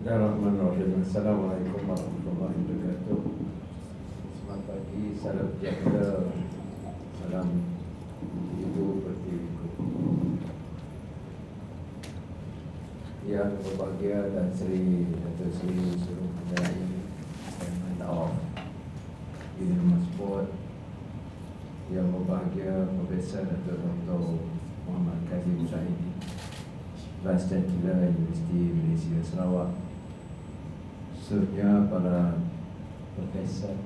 Bismillahirrahmanirrahim. Assalamualaikum warahmatullahi wabarakatuh. Selamat pagi, salam sejahtera, salam Ibu Pertiwiku. Yang berbahagia dan Sri Datuk Sri Suruh Pendai Chairman of Union Sport, yang berbahagia Profesor Dr. Muhammad Kazim Zahidi, Vice Chancellor Universiti Malaysia Sarawak, seterusnya para profesor,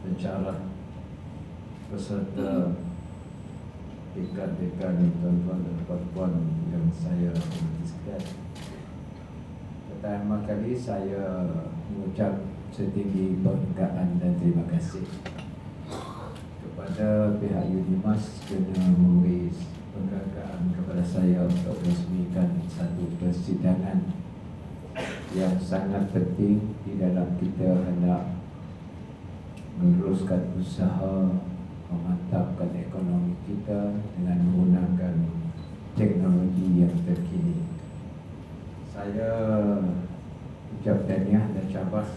pensyarah, peserta, dekan-dekan, tuan-tuan dan puan-puan yang saya hormati sekalian. Pertama kali saya mengucap setinggi penghargaan dan terima kasih kepada pihak UNIMAS kerana memberi penghargaan kepada saya untuk meresmikan satu persidangan yang sangat penting di dalam kita hendak meneruskan usaha memantapkan ekonomi kita dengan menggunakan teknologi yang terkini. Saya ucap tahniah dan syabas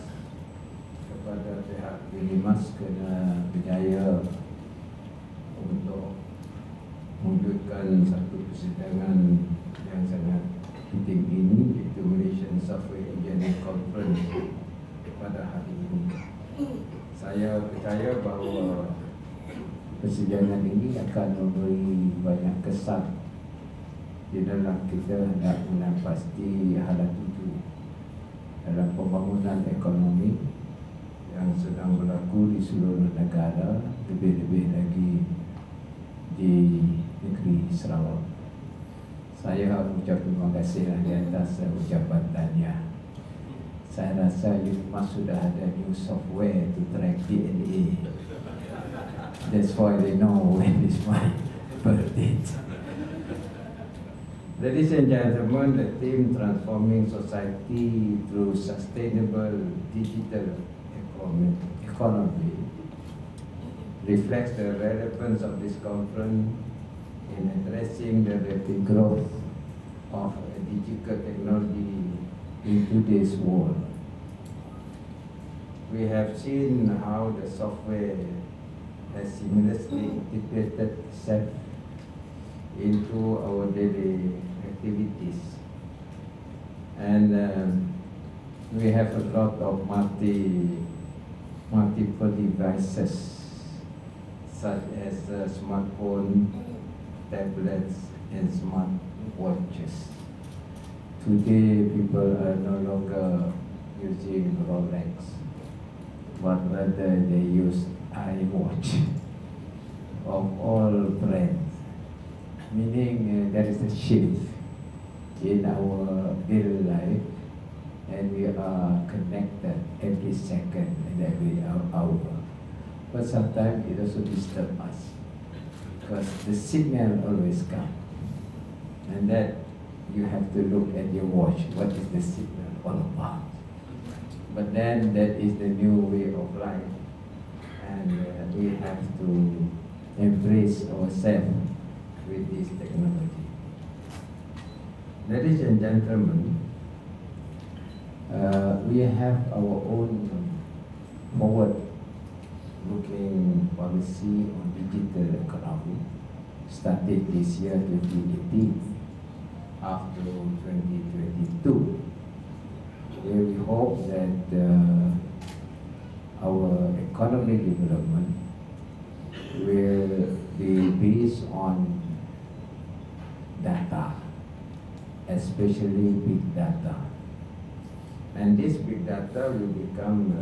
kepada pihak UNIMAS kerana berjaya untuk mewujudkan satu persidangan yang sangat penting ini, iaitu Malaysian Software Engineering Conference pada hari ini. Saya percaya bahawa persidangan ini akan memberi banyak kesan di dalam kita hendak menapasti hala tuju dalam pembangunan ekonomi yang sedang berlaku di seluruh negara, lebih-lebih lagi di negeri Sarawak. Saya mengucap terima kasih di atas ucapan tahniah. Saya rasa UNIMAS sudah ada new software to track DNA. That's why they know when is my birthday. Ladies and gentlemen, the theme Transforming Society Through Sustainable Digital Economy reflects the relevance of this conference in addressing the rapid growth of digital technology in today's world. We have seen how the software has seamlessly integrated itself into our daily activities, and we have a lot of multiple devices such as smartphone, tablets, and smart watches. Today, people are no longer using Rolex, but rather they use iWatch of all brands, meaning there is a shift in our daily life, and we are connected every second and every hour. But sometimes it also disturbs us, because the signal always comes, and that you have to look at your watch, what is the signal all about. But then that is the new way of life, and we have to embrace ourselves with this technology. Ladies and gentlemen, we have our own forward-looking policy on digital economy, started this year 2018 up to 2022, where we hope that our economic development will be based on data, especially big data. And this big data will become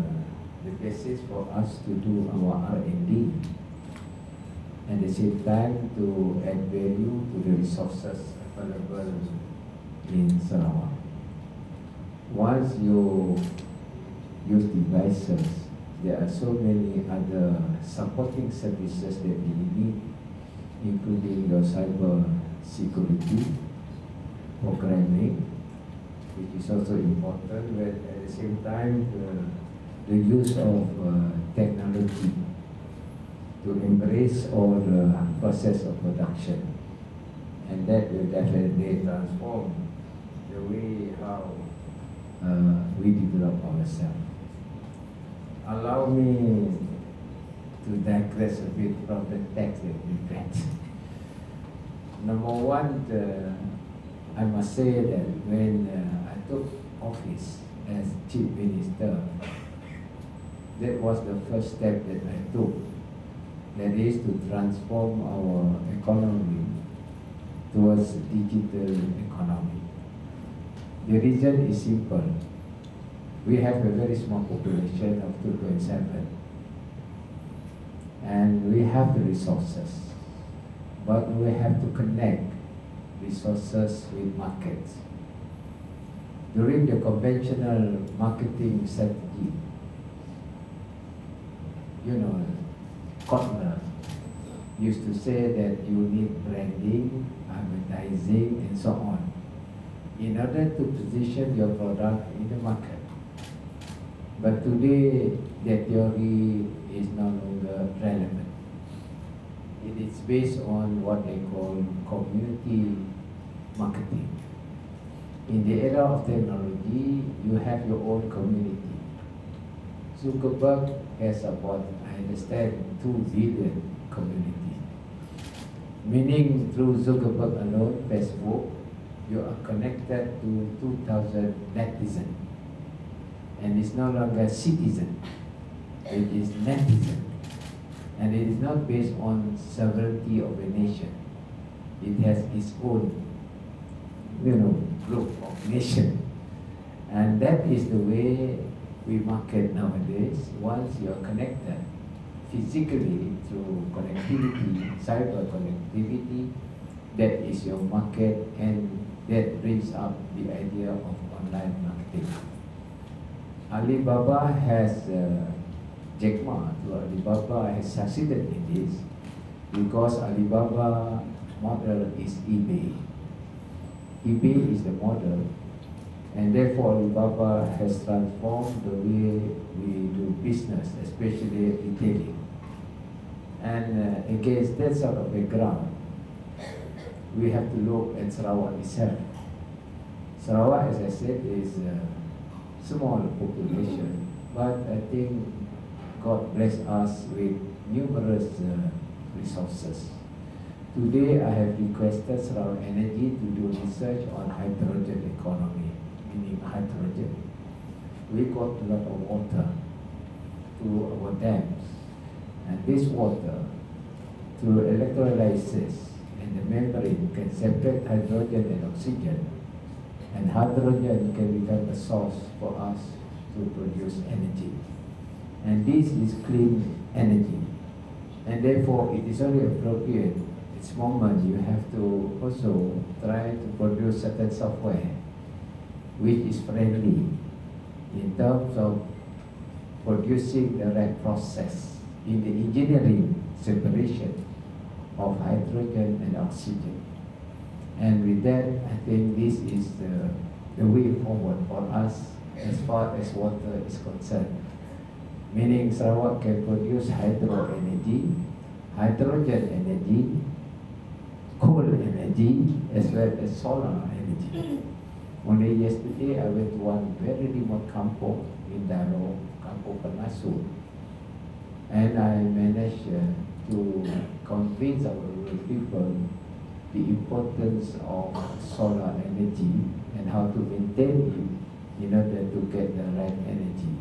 the basis for us to do our R&D, at the same time to add value to the resources available in Sarawak. Once you use devices, there are so many other supporting services that you need, including your cyber security, programming, which is also important, but at the same time the use of technology to embrace all the process of production, and that will definitely transform the way how we develop ourselves. Allow me to digress a bit from the text that we read. Number one, I must say that when I took office as Chief Minister, that was the first step that I took. That is to transform our economy towards digital economy. The reason is simple. We have a very small population of 2.7, and we have the resources, but we have to connect resources with markets. During the conventional marketing strategy, Kotler used to say that you need branding, advertising, and so on in order to position your product in the market. But today, that theory is no longer relevant. It is based on what they call community marketing. In the era of technology, you have your own community. Zuckerberg has about, I understand, 2 billion community. Meaning through Zuckerberg alone, Facebook, you are connected to 2,000 netizens. And it's no longer citizen, it is netizen. And it is not based on sovereignty of a nation. It has its own, group of nation. And that is the way we market nowadays. Once you are connected physically through connectivity, cyber connectivity, that is your market, and that brings up the idea of online marketing. Alibaba has, Jack Ma to Alibaba has succeeded in this because Alibaba model is eBay. eBay is the model, and therefore Alibaba has transformed the way we do business, especially retailing. And against that sort of background, we have to look at Sarawak itself. Sarawak, as I said, is a small population, but I think God bless us with numerous resources. Today, I have requested Sarawak Energy to do research on hydrogen economy, meaning hydrogen. We got a lot of water to our dams, and this water, through electrolysis and the membrane, can separate hydrogen and oxygen, and hydrogen can become a source for us to produce energy. And this is clean energy, and therefore it is only appropriate at this moment you have to also try to produce certain software which is friendly in terms of producing the right process in the engineering separation of hydrogen and oxygen. And with that, I think this is the way forward for us as far as water is concerned. Meaning Sarawak can produce hydro energy, hydrogen energy, coal energy, as well as solar energy. Only yesterday, I went to one very remote kampung in Daro, Kampung Penasu, and I managed to convince our rural people the importance of solar energy and how to maintain it in order to get the right energy.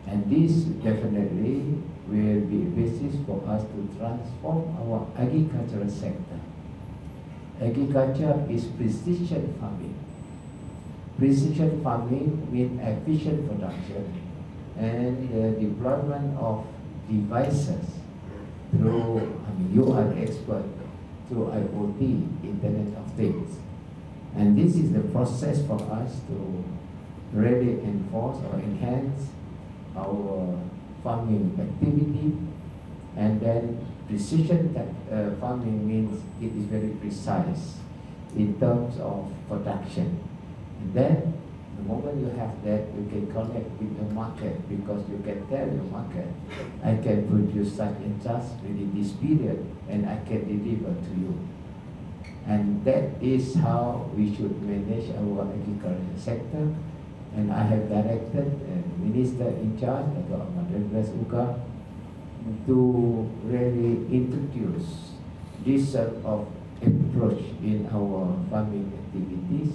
And this definitely will be a basis for us to transform our agricultural sector. Agriculture is precision farming. Precision farming means efficient production and the deployment of devices through, you are the expert, through IoT, Internet of Things. And this is the process for us to really enforce or enhance our farming activity. And then precision farming means it is very precise in terms of production. And then the moment you have that, you can connect with the market, because you can tell your market, I can produce such and such within this period and I can deliver to you. And that is how we should manage our agriculture sector, And I have directed the minister in charge, Dr. Ahmad Redras Uka, to really introduce this sort of approach in our farming activities.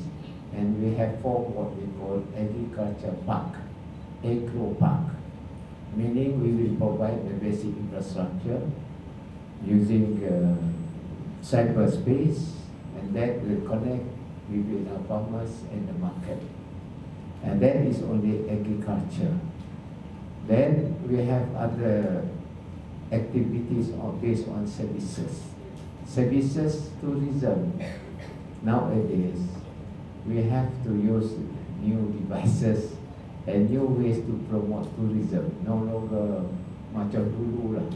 And we have formed what we call agriculture park, agro park, meaning we will provide the basic infrastructure using cyberspace, and that will connect between our farmers and the market. And that is only agriculture. Then we have other activities based on services. Services, tourism. Nowadays, we have to use new devices and new ways to promote tourism. No longer macam dulu lah.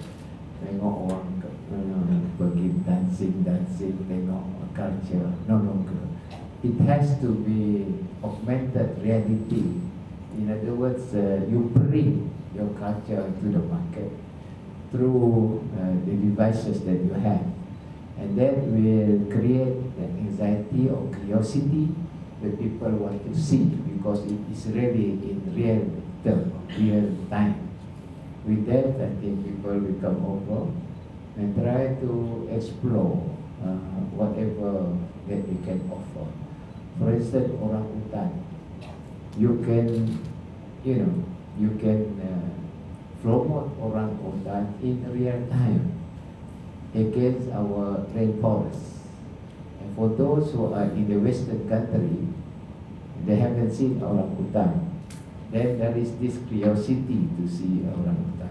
Tengok orang pergi dancing, tengok culture. No longer. It has to be augmented reality. In other words, you bring your culture to the market through the devices that you have. And that will create the anxiety or curiosity that people want to see, because it is really in real term, real time. With that, I think people will come over and try to explore whatever that we can offer. For instance, orangutan, you can promote orangutan in real time against our rainforests. And for those who are in the Western country, they haven't seen orangutan, then there is this curiosity to see orangutan.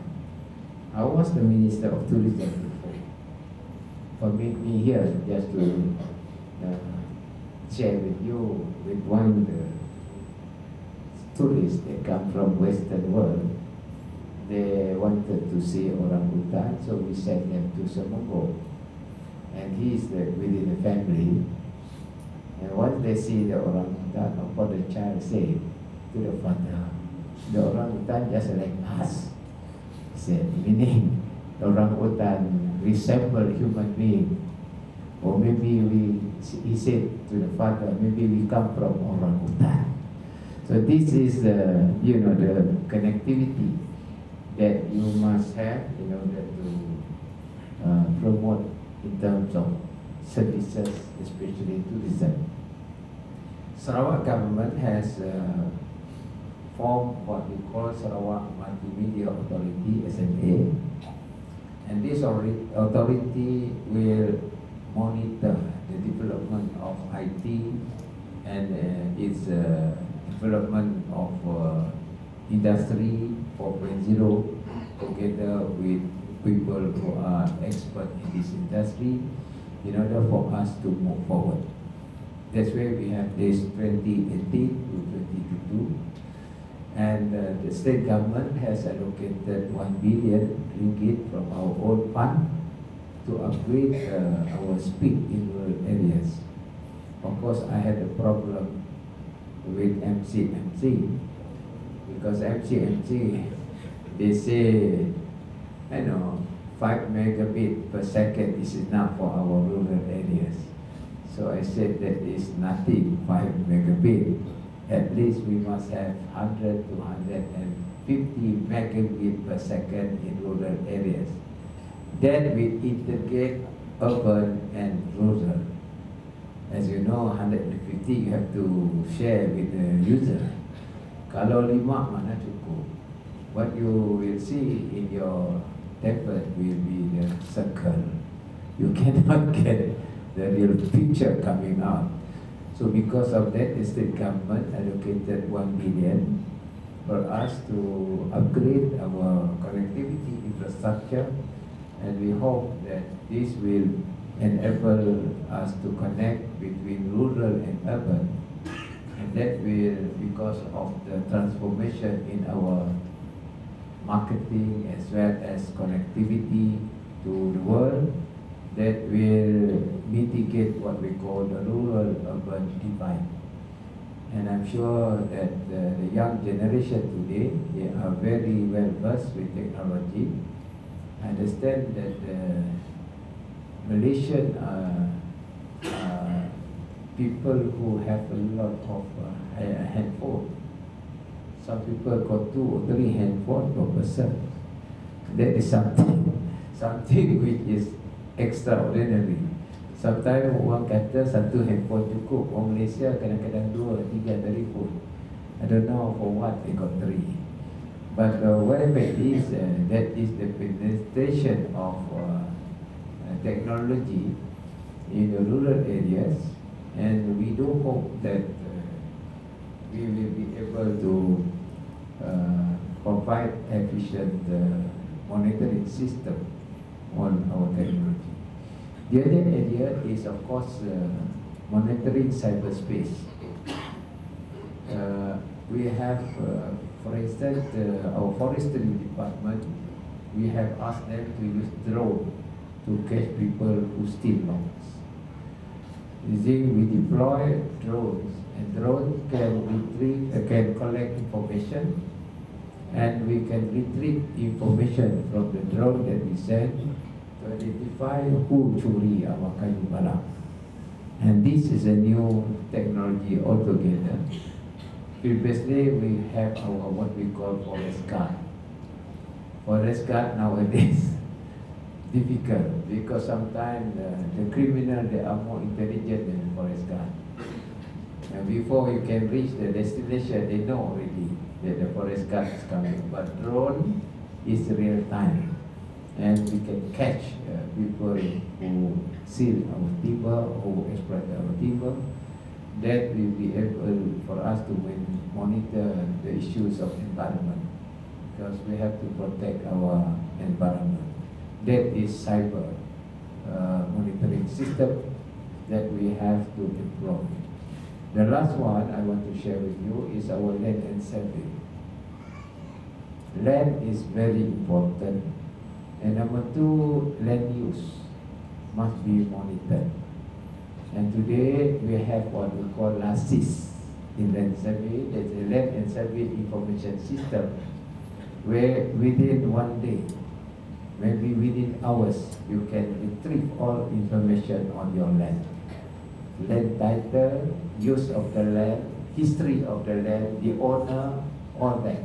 I was the Minister of Tourism before. Permit me here just to share with you with one tourists that come from Western world. They wanted to see orangutan, so we sent them to Semogo. And he is within the family. And once they see the orangutan, of course the child say to the father, the orangutan just like us. He said, meaning the orangutan resemble human being. Or maybe he said to the father, maybe we come from orangutan. So this is the connectivity that you must have in order to promote in terms of services, especially tourism. Sarawak government has formed what we call Sarawak Multimedia Authority, SMA, and this authority will monitor the development of IT and its development of industry 4.0 together with people who are expert in this industry in order for us to move forward. That's why we have this 2018 to 2022, and the state government has allocated 1 billion ringgit from our own fund to upgrade our speed in rural areas. Of course, I had a problem with MCMC, because MCMC, they say, 5 megabit per second is enough for our rural areas. So I said that is nothing, 5 megabit. At least we must have 100 to 150 megabit per second in rural areas. Then we integrate urban and rural. As you know, 150 you have to share with the user. Kalau 5 mana cukup. What you will see in your tablet will be the circle. You cannot get the real picture coming out. So because of that, the state government allocated 1 billion for us to upgrade our connectivity infrastructure, and we hope that this will enable us to connect between rural and urban, and that will, because of the transformation in our marketing as well as connectivity to the world, that will mitigate what we call the rural-urban divide. And I'm sure that the young generation today, they are very well versed with technology. I understand that Malaysian people who have a lot of handphone, Some people got 2 or 3 handphones per person. That is something which is extraordinary. Sometimes orang kata satu handphone cukup. Orang Malaysia kadang-kadang 2, 3 telefon. I don't know for what they got 3. But whatever it is, that is the penetration of technology in the rural areas, and we do hope that we will be able to provide efficient monitoring system on our technology. The other area is, of course, monitoring cyberspace. We have, for instance, our forestry department, we have asked them to use drone to catch people who steal logs. You see, we deploy drones, and drones can retrieve, can collect information, and we can retrieve information from the drone that we send to identify who curi our kayu barang. And this is a new technology altogether. Previously, we have our what we call forest guard. Forest guard nowadays difficult because sometimes the criminal, they are more intelligent than the forest guard. And before you can reach the destination, they know already that the forest guard is coming. But drone is real time, and we can catch people who steal our timber, who exploit our timber. That will be able for us to monitor the issues of environment, because we have to protect our environment. That is cyber monitoring system that we have to employ. The last one I want to share with you is our land and survey. Land is very important, and number 2, land use must be monitored. And today we have what we call LASIS in land survey. That's a land and survey information system, where within 1 day, maybe within hours, you can retrieve all information on your land. Land title, use of the land, history of the land, the owner, all that.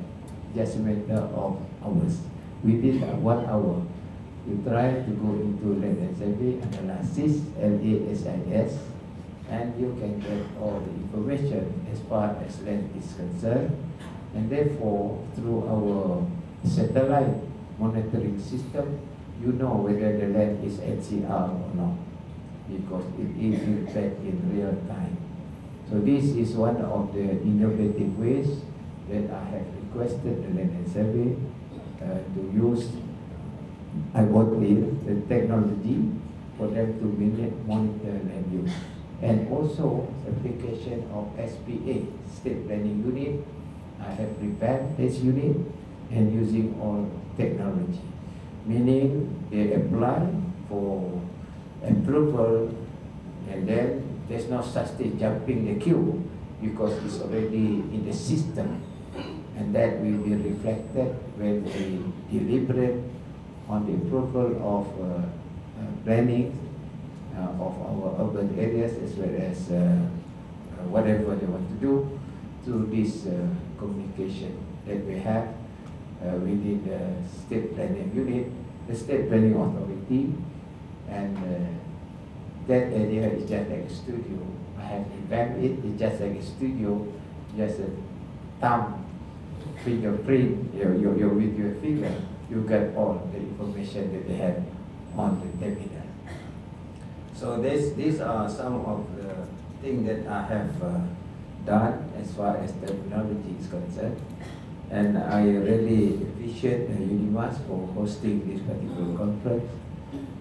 Just a matter of hours. Within 1 hour, you try to go into land and survey analysis, LASIS, and you can get all the information as far as land is concerned. And therefore, through our satellite monitoring system, you know whether the land is NCR or not, because it is reflected in real time. So this is one of the innovative ways that I have requested the land and survey to use IoT, the technology, for them to monitor land use. And also application of SPA, State Planning Unit. I have prepared this unit and using all technology, meaning they apply for approval, and then there's no such thing jumping the queue, because it's already in the system, and that will be reflected when we deliberate on the approval of planning of our urban areas, as well as whatever they want to do through this communication that we have within the State Planning Unit, the State Planning Authority, and that area is just like a studio. I have revamped it. It's just like a studio, just a thumb, fingerprint. You're with your finger, you get all the information that they have on the terminal. So these are some of the things that I have done as far as terminology is concerned. And I really appreciate UNIMAS for hosting this particular conference,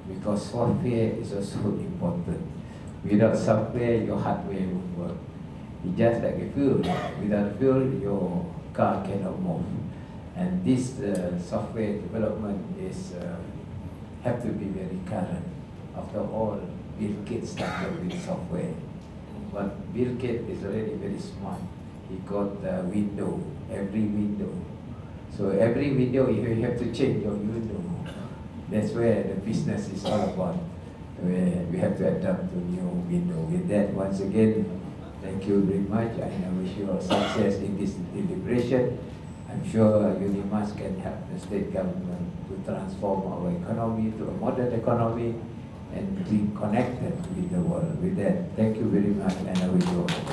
because software is also important. Without software, your hardware won't work. It's just like a fuel. Without fuel, your car cannot move. And this software development is have to be very current. After all, Bill Gates started with software. But Bill Gates is already very smart. He got a window, every window. So every window, you have to change your window. That's where the business is all about. Where we have to adapt to new window. With that, once again, thank you very much, and I wish you all success in this deliberation. I'm sure UNIMAS can help the state government to transform our economy to a modern economy and be connected with the world. With that, thank you very much, and I wish you all the best.